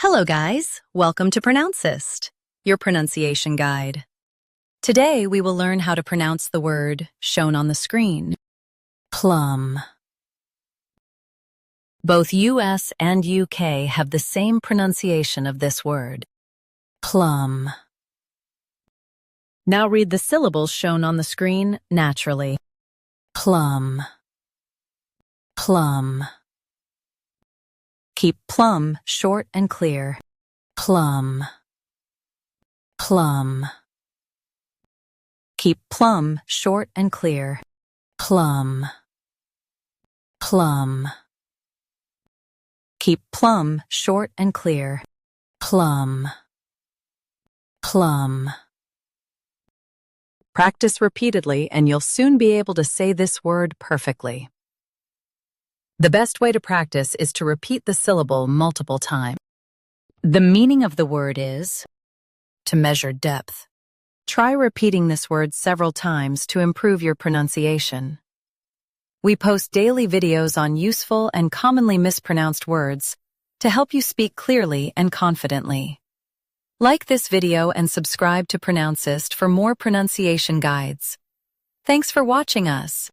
Hello guys, welcome to Pronouncist, your pronunciation guide. Today we will learn how to pronounce the word shown on the screen, plum. Both US and UK have the same pronunciation of this word, plum. Now read the syllables shown on the screen naturally. Plum, plum. Keep plum short and clear. Plum, plum. Keep plum short and clear. Plum, plum. Keep plum short and clear. Plum, plum. Practice repeatedly and you'll soon be able to say this word perfectly. The best way to practice is to repeat the syllable multiple times. The meaning of the word is to measure depth. Try repeating this word several times to improve your pronunciation. We post daily videos on useful and commonly mispronounced words to help you speak clearly and confidently. Like this video and subscribe to Pronouncist for more pronunciation guides. Thanks for watching us.